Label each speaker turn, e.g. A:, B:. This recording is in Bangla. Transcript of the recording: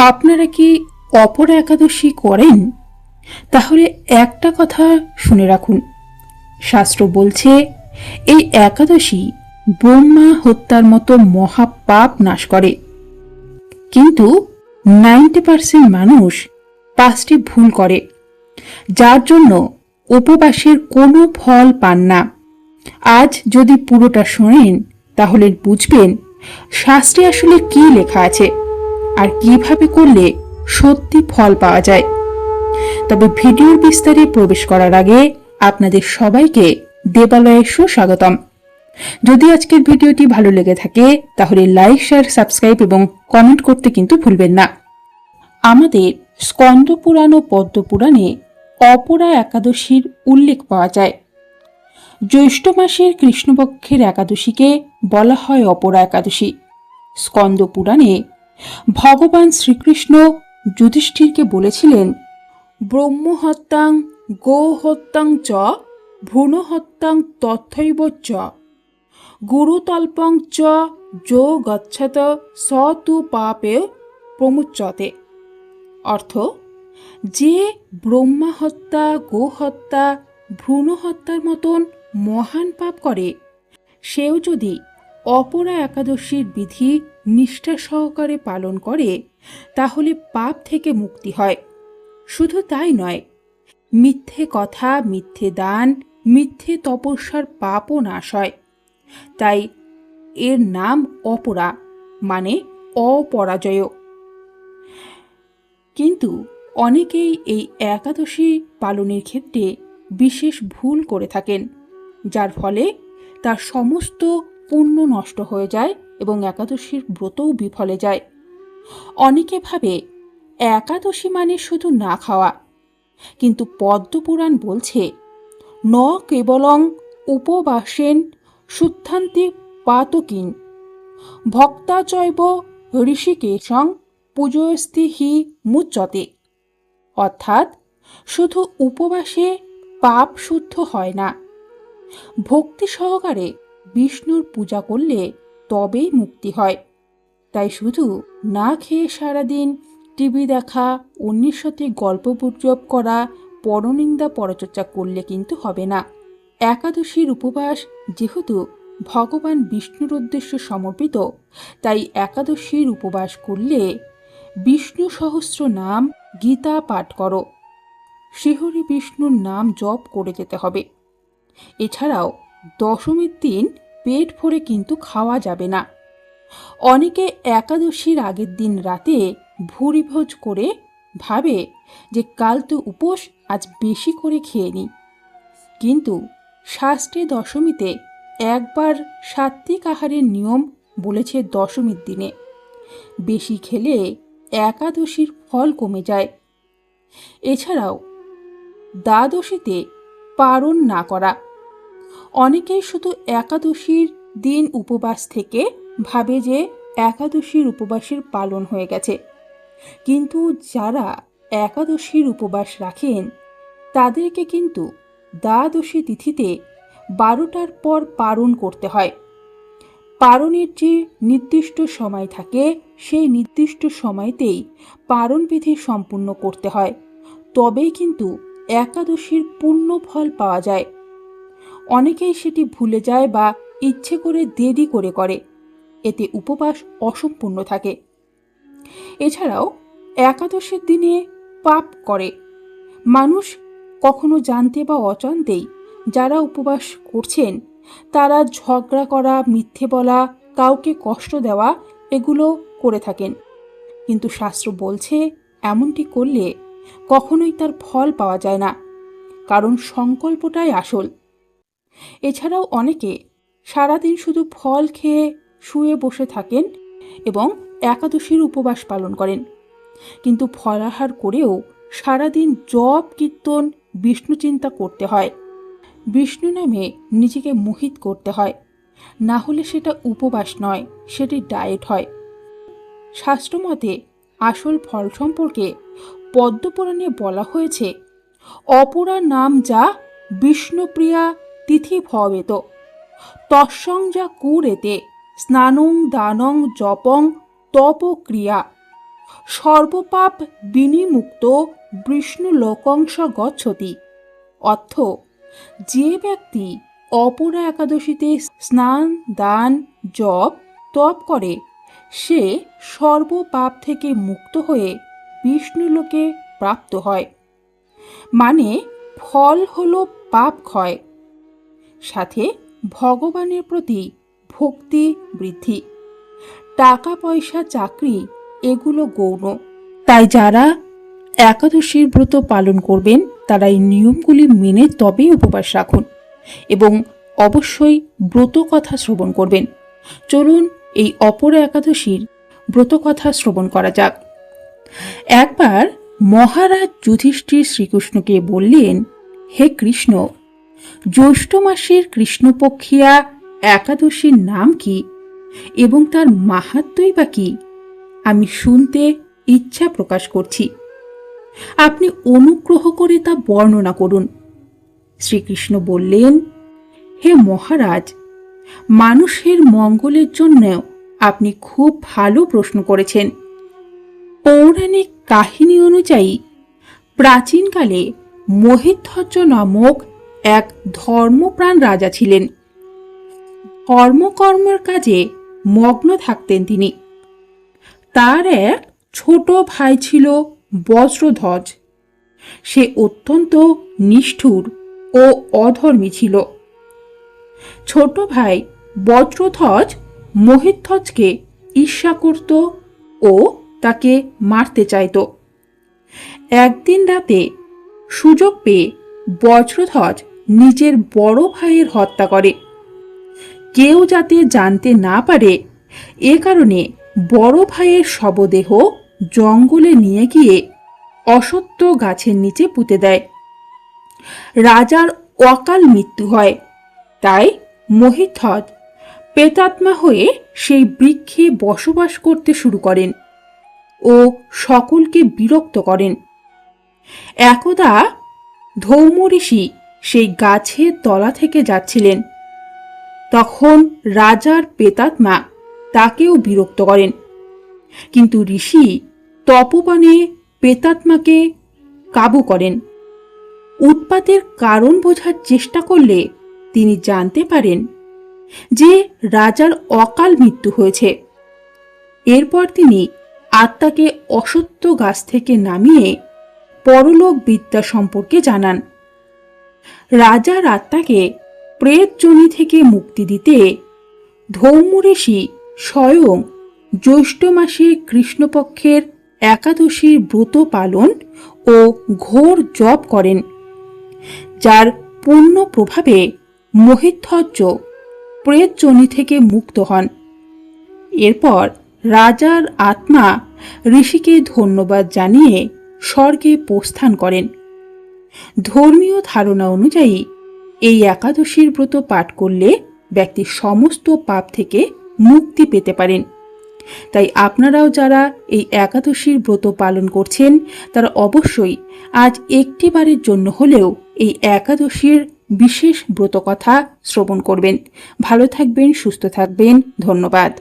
A: আপনারা কি অপরা একাদশী করেন? তাহলে একটা কথা শুনে রাখুন। শাস্ত্র বলছে এই একাদশী ব্রহ্মা হত্যার মতো মহাপাপ নাশ করে। কিন্তু 90% মানুষ পাঁচটি ভুল করে, যার জন্য উপবাসের কোনো ফল পান না। আজ যদি পুরোটা শোনেন তাহলে বুঝবেন শাস্ত্রে আসলে কি লেখা আছে আর কিভাবে করলে সত্যি ফল পাওয়া যায়। তবে ভিডিওর বিস্তারে প্রবেশ করার আগে আপনাদের সবাইকে দেবালয়ে সুস্বাগতম। যদি আজকের ভিডিওটি ভালো লেগে থাকে তাহলে লাইক, শেয়ার, সাবস্ক্রাইব এবং কমেন্ট করতে কিন্তু ভুলবেন না। আমাদের স্কন্দ পুরাণ ও পদ্ম পুরাণে অপরা একাদশীর উল্লেখ পাওয়া যায়। জ্যৈষ্ঠ মাসের কৃষ্ণপক্ষের একাদশীকে বলা হয় অপরা একাদশী। স্কন্দ পুরাণে ভগবান শ্রীকৃষ্ণ যুধিষ্ঠিরকে বলেছিলেন, ব্রহ্মহত্যাং গোহত্যাং চ ভ্রূণহত্যাং তথৈব চ গুরুতল্পং চ যো গচ্ছত স তু পাপে প্রমুচ্যতে। অর্থ, যে ব্রহ্মা হত্যা, গোহত্যা, ভ্রূণ হত্যার মতন মহান পাপ করে, সেও যদি অপরা একাদশীর বিধি নিষ্ঠা সহকারে পালন করে তাহলে পাপ থেকে মুক্তি হয়। শুধু তাই নয়, মিথ্যে কথা, মিথ্যে দান, মিথ্যে তপস্যার পাপও নাশ হয়। তাই এর নাম অপরা, মানে অপরাজয়। কিন্তু অনেকেই এই একাদশী পালনের ক্ষেত্রে বিশেষ ভুল করে থাকেন, যার ফলে তার সমস্ত পুণ্য নষ্ট হয়ে যায় এবং একাদশীর ব্রতও বিফলে যায়। অনেকে ভাবে একাদশী মানে শুধু না খাওয়া, কিন্তু পদ্মপুরাণ বলছে ন কেবলং উপবাসেন শুদ্ধান্তি পাতকিন ভক্তা চৈব ঋষিকেশং পূজয়স্তি হি মুচ্যতে। অর্থাৎ শুধু উপবাসে পাপ শুদ্ধ হয় না, ভক্তি সহকারে বিষ্ণুর পূজা করলে তবেই মুক্তি হয়। তাই শুধু না খেয়ে সারাদিন টিভি দেখা, অন্যের সাথে গল্পগুজব করা, পরনিন্দা পরচর্চা করলে কিন্তু হবে না। একাদশীর উপবাস যেহেতু ভগবান বিষ্ণুর উদ্দেশ্যে সমর্পিত, তাই একাদশীর উপবাস করলে বিষ্ণু সহস্র নাম গীতা পাঠ করো, শ্রীহরি বিষ্ণুর নাম জপ করে যেতে হবে। এছাড়াও দশমীর দিন পেট ভরে কিন্তু খাওয়া যাবে না। অনেকে একাদশীর আগের দিন রাতে ভুরিভোজ করে ভাবে যে কাল তো উপোস, আজ বেশি করে খেয়ে নিই। কিন্তু শাস্ত্রে দশমীতে একবার সাত্ত্বিক আহারের নিয়ম বলেছে দশমীর দিনে। বেশি খেলে একাদশীর ফল কমে যায়। এছাড়াও দ্বাদশীতে পারণ না করা। অনেকেই শুধু একাদশীর দিন উপবাস থেকে ভাবে যে একাদশীর উপবাসের পালন হয়ে গেছে, কিন্তু যারা একাদশীর উপবাস রাখেন তাদেরকে কিন্তু দ্বাদশী তিথিতে 12টার পর পারণ করতে হয়। পারণের যে নির্দিষ্ট সময় থাকে, সেই নির্দিষ্ট সময়তেই পারণ বিধি সম্পূর্ণ করতে হয়, তবেই কিন্তু একাদশীর পূর্ণ ফল পাওয়া যায়। অনেকেই সেটি ভুলে যায় বা ইচ্ছে করে দেরি করে, এতে উপবাস অসম্পূর্ণ থাকে। এছাড়াও একাদশীর দিনে পাপ করে মানুষ কখনো জানতে বা অজান্তেই যারা উপবাস করছেন তারা ঝগড়া করা, মিথ্যে বলা, কাউকে কষ্ট দেওয়া, এগুলো করে থাকেন। কিন্তু শাস্ত্র বলছে এমনটি করলে কখনোই তার ফল পাওয়া যায় না, কারণ সংকল্পটাই আসল। এছাড়াও অনেকে সারাদিন শুধু ফল খেয়ে শুয়ে বসে থাকেন এবং একাদশীর উপবাস পালন করেন, কিন্তু ফলাহার করেও সারাদিন জপ, কীর্তন, বিষ্ণু চিন্তা করতে হয়। বিষ্ণু নামে নিজেকে মোহিত করতে হয়, না হলে সেটা উপবাস নয়, সেটি ডায়েট হয়। শাস্ত্রমতে আসল ফল সম্পর্কে পদ্মপুরাণে বলা হয়েছে, অপরা নাম যা বিষ্ণুপ্রিয়া তিথি ভবেত তৎসং যা কুরেতে স্নানং দানং জপং তপ ক্রিয়া সর্বপাপ বিনিমুক্ত বিষ্ণু লোকংশ গচ্ছতি, অর্থ যে ব্যক্তি অপরা একাদশীতে স্নান, দান, জপ, তপ করে সে সর্বপাপ থেকে মুক্ত হয়ে বিষ্ণুলোকে প্রাপ্ত হয়। মানে ফল হল পাপ ক্ষয়, সাথে ভগবানের প্রতি ভক্তি বৃদ্ধি। টাকা পয়সা, চাকরি এগুলো গৌণ। তাই যারা একাদশীর ব্রত পালন করবেন তারা এই নিয়মগুলি মেনে তবেই উপবাস রাখুন এবং অবশ্যই ব্রত কথা শ্রবণ করবেন। চলুন এই অপরা একাদশীর ব্রত কথা শ্রবণ করা যাক। একবার মহারাজ যুধিষ্ঠির শ্রীকৃষ্ণকে বললেন, হে কৃষ্ণ, জ্যৈষ্ঠ মাসের কৃষ্ণপক্ষিয়া একাদশীর নাম কি এবং তার মাহাত্ম্যই বা কি? আমি শুনতে ইচ্ছা প্রকাশ করছি, আপনি অনুগ্রহ করে তা বর্ণনা করুন। শ্রীকৃষ্ণ বললেন, হে মহারাজ, মানুষের মঙ্গলের জন্য আপনি খুব ভালো প্রশ্ন করেছেন। পৌরাণিক কাহিনী অনুযায়ী প্রাচীনকালে মহিধ্বজ নামক এক ধর্মপ্রাণ রাজা ছিলেন। ধর্মকর্মের কাজে মগ্ন থাকতেন তিনি। তার এক ছোট ভাই ছিল বজ্রধ্বজ। সে অত্যন্ত নিষ্ঠুর ও অধর্মী ছিল। ছোট ভাই বজ্রধ্বজ মহিধ্বজকে ঈর্ষা করত ও তাকে মারতে চাইত। একদিন রাতে সুযোগ পেয়ে বজ্রধ্বজ নিজের বড় ভাইয়ের হত্যা করে। কেউ যাতে জানতে না পারে এ কারণে বড় ভাইয়ের শবদেহ জঙ্গলে নিয়ে গিয়ে অশ্বত্থ গাছের নিচে পুঁতে দেয়। রাজার অকাল মৃত্যু হয়। তাই মহিধ্বজ প্রেতাত্মা হয়ে সেই বৃক্ষে বসবাস করতে শুরু করেন ও সকলকে বিরক্ত করেন। একদা ধৌম ঋষি সেই গাছের তলা থেকে যাচ্ছিলেন। তখন রাজার প্রেতাত্মা তাকেও বিরক্ত করেন, কিন্তু ঋষি তপোবনে প্রেতাত্মাকে কাবু করেন। উৎপাতের কারণ বোঝার চেষ্টা করলে তিনি জানতে পারেন যে রাজার অকাল মৃত্যু হয়েছে। এরপর তিনি আত্মাকে অশ্বত্থ গাছ থেকে নামিয়ে পরলোক বিদ্যা সম্পর্কে জানান। রাজার আত্মাকে প্রেত যোনি থেকে মুক্তি দিতে ধৌম ঋষি স্বয়ং জ্যৈষ্ঠ মাসে কৃষ্ণপক্ষের একাদশীর ব্রত পালন ও ঘোর জপ করেন, যার পূর্ণ প্রভাবে মহিধ্বজ প্রেত যোনি থেকে মুক্ত হন। এরপর রাজার আত্মা ঋষিকে ধন্যবাদ জানিয়ে স্বর্গে প্রস্থান করেন। ধর্মীয় ধারণা অনুযায়ী এই একাদশীর ব্রত পাঠ করলে ব্যক্তি সমস্ত পাপ থেকে মুক্তি পেতে পারেন। তাই আপনারাও যারা এই একাদশীর ব্রত পালন করছেন তারা অবশ্যই আজ একটিবারের জন্য হলেও এই একাদশীর বিশেষ ব্রত কথা শ্রবণ করবেন। ভালো থাকবেন, সুস্থ থাকবেন। ধন্যবাদ।